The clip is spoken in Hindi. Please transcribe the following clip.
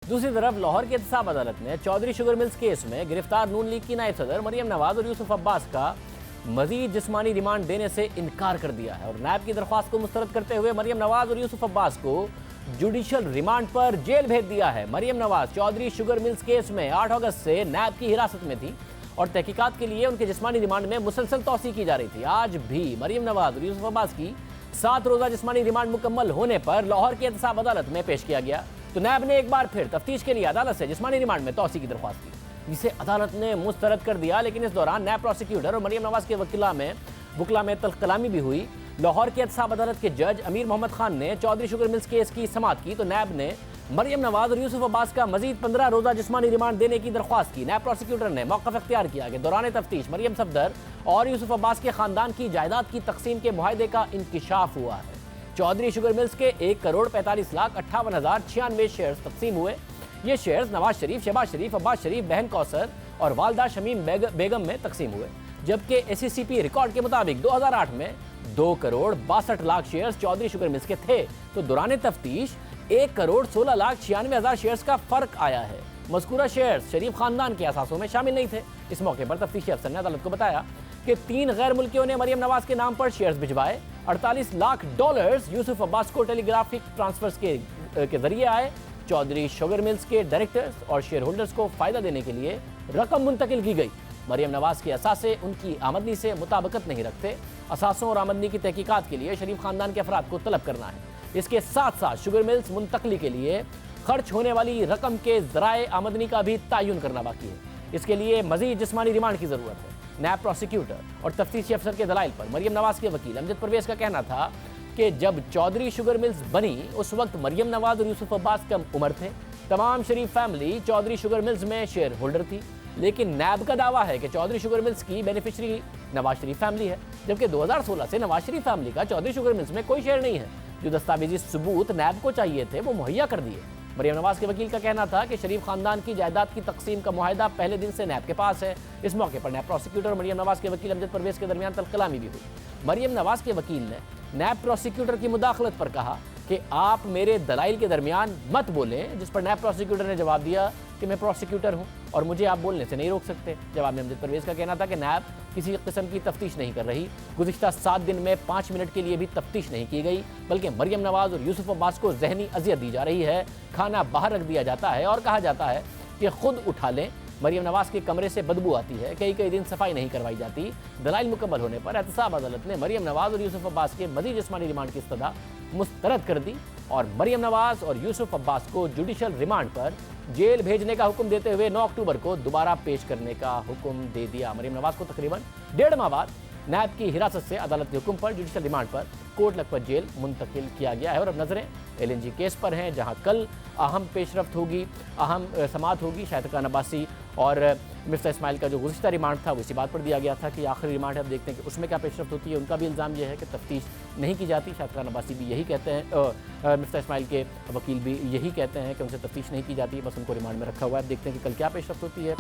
दूसरी तरफ लाहौर की एहतसाब अदालत ने चौधरी शुगर मिल्स केस में गिरफ्तार नून लीग की नायब सदर मरियम नवाज और यूसुफ अब्बास का मजीद जिस्मानी रिमांड देने से इनकार कर दिया है और नैब की दरख्वास्त को मुस्तरद करते हुए मरियम नवाज और यूसुफ अब्बास को जुडिशल रिमांड पर जेल भेज दिया है। Maryam Nawaz Chaudhry sugar mills case में 8 अगस्त से नैब की हिरासत में थी और तहकीकात के लिए उनके जिस्मानी रिमांड में मुसलसल तौसी की जा रही थी। आज भी मरियम नवाज और यूसुफ अब्बास की 7 रोज़ा जिस्मानी रिमांड मुकम्मल होने पर लाहौर की एहतसाब अदालत में पेश किया गया तो नैब ने एक बार फिर तफ्तीश के लिए अदालत से जिस्मानी रिमांड में तौसी की दरख्वास्त की, जिसे अदालत ने मुस्तरद कर दिया। लेकिन इस दौरान नैब प्रोसिक्यूटर और मरियम नवाज के वकीला में तलकलामी भी हुई। लाहौर की एहतसाब अदालत के जज अमीर मोहम्मद खान ने चौधरी शुगर मिल्स केस की समाअत की तो नैब ने मरियम नवाज और यूसुफ अब्बास का मजीद 15 रोज़ा जिस्मानी रिमांड देने की दरख्वास्त की। नैब प्रोसिक्यूटर ने मौक़िफ़ इख्तियार किया कि दौरान तफ्तीश मरियम सफदर और यूसुफ अब्बास के खानदान की जायदाद की तकसीम के मुआहदे का इंकिशाफ हुआ है। चौधरी शुगर मिल्स के 1,45,58,096 शेयर्स तकसीम हुए। ये शेयर्स नवाज शरीफ, शहबाज शरीफ, अब्बास शरीफ, बहन कौसर और वालदा शमीम बेगम में तकसीम हुए। जबकि एससीसीपी रिकॉर्ड के मुताबिक 2008 में 2,62,00,000 शेयर्स चौधरी शुगर मिल्स के थे तो दौरान तफ्तीश 1,16,96,000 शेयर्स का फर्क आया है। मज़कूरा शेयर्स शरीफ खानदान के असासों में शामिल नहीं थे। इस मौके पर तफ्तीशी अफसर ने अदालत को बताया कि 3 गैर मुल्कियों ने मरियम नवाज के नाम पर शेयर्स भिजवाए। $48 लाख यूसुफ अब्बास को टेलीग्राफिक ट्रांसफर्स के जरिए आए। चौधरी शुगर मिल्स के डायरेक्टर्स और शेयर होल्डर्स को फायदा देने के लिए रकम मुंतकिल की गई। मरियम नवाज के असासे उनकी आमदनी से मुताबिकत नहीं रखते। असासों और आमदनी की तहकीकात के लिए शरीफ खानदान के अफराद को तलब करना है। इसके साथ साथ शुगर मिल्स मुंतकली के लिए खर्च होने वाली रकम के जराए आमदनी का भी तयन करना बाकी है। इसके लिए मजीद जिस्मानी रिमांड की जरूरत है। नैब प्रोसिक्यूटर और तफ्तीशी अफसर के दलाइल पर मरियम नवाज के वकील अमजद परवेज का कहना था कि जब चौधरी शुगर मिल्स बनी उस वक्त मरियम नवाज और यूसुफ अब्बास कम उम्र थे। तमाम शरीफ फैमिली चौधरी शुगर मिल्स में शेयर होल्डर थी। लेकिन नैब का दावा है कि चौधरी शुगर मिल्स की बेनिफिशरी नवाज शरीफ फैमिली है, जबकि 2016 से नवाज शरीफ फैमिली का चौधरी शुगर मिल्स में कोई शेयर नहीं है। जो दस्तावेजी सबूत नैब को चाहिए थे वो मुहैया कर दिए। मरियम नवाज के वकील का कहना था कि शरीफ खानदान की जायदाद की तकसीम का मुआहदा पहले दिन से नैब के पास है। इस मौके पर नैब प्रोसिक्यूटर और मरियम नवाज के वकील अमजद परवेज के दरमियान तलकलामी भी हुई। मरियम नवाज के वकील ने नैब प्रोसिक्यूटर की मुदाखलत पर कहा कि आप मेरे दलाइल के दरमियान मत बोलें, जिस पर नैब प्रोसिक्यूटर ने जवाब दिया कि मैं प्रोसिक्यूटर हूं और मुझे आप बोलने से नहीं रोक सकते। जवाब में अमजद परवेज का कहना था कि नैब किसी किस्म की तफ्तीश नहीं कर रही। गुज़िश्ता 7 दिन में 5 मिनट के लिए भी तफ्तीश नहीं की गई, बल्कि मरियम नवाज और यूसुफ अब्बास को जहनी अजियत दी जा रही है। खाना बाहर रख दिया जाता है और कहा जाता है कि खुद उठा लें। मरियम नवाज के कमरे से बदबू आती है। कई दिन सफाई नहीं करवाई जाती। दलाइल मुकम्मल होने पर एहतसाब अदालत ने मरियम नवाज और यूसुफ अब्बास के मज़ीद जिस्मानी रिमांड की इस्तदा मुस्तरद कर दी और मरियम नवाज और यूसुफ अब्बास को जुडिशल रिमांड पर जेल भेजने का हुक्म देते हुए 9 अक्टूबर को दोबारा पेश करने का हुक्म दे दिया। मरियम नवाज को तकरीबन 1.5 माह बाद नैब की हिरासत से अदालत के हुक्म पर जुडिशल रिमांड पर कोट लखपत जेल मुंतकिल किया गया है। और अब नजरें LNG केस पर हैं, जहां कल अहम पेशरफ्त होगी, अहम समाअत होगी। शाहिद खान अब्बासी और मिफ्ता इस्माइल का जो गुज़िश्ता रिमांड था वो इसी बात पर दिया गया था कि आखिरी रिमांड है। अब देखते हैं कि उसमें क्या पेशरफ्त होती है। उनका भी इल्ज़ाम यह है कि तफ्तीश नहीं की जाती। शाहिद खान अब्बासी भी यही कहते हैं, मिफ्ता इस्माइल के वकील भी यही कहते हैं कि उनसे तफ्तीश नहीं की जाती, बस उनको रिमांड में रखा हुआ है। अब देखते हैं कि कल क्या पेशरफ्त होती है।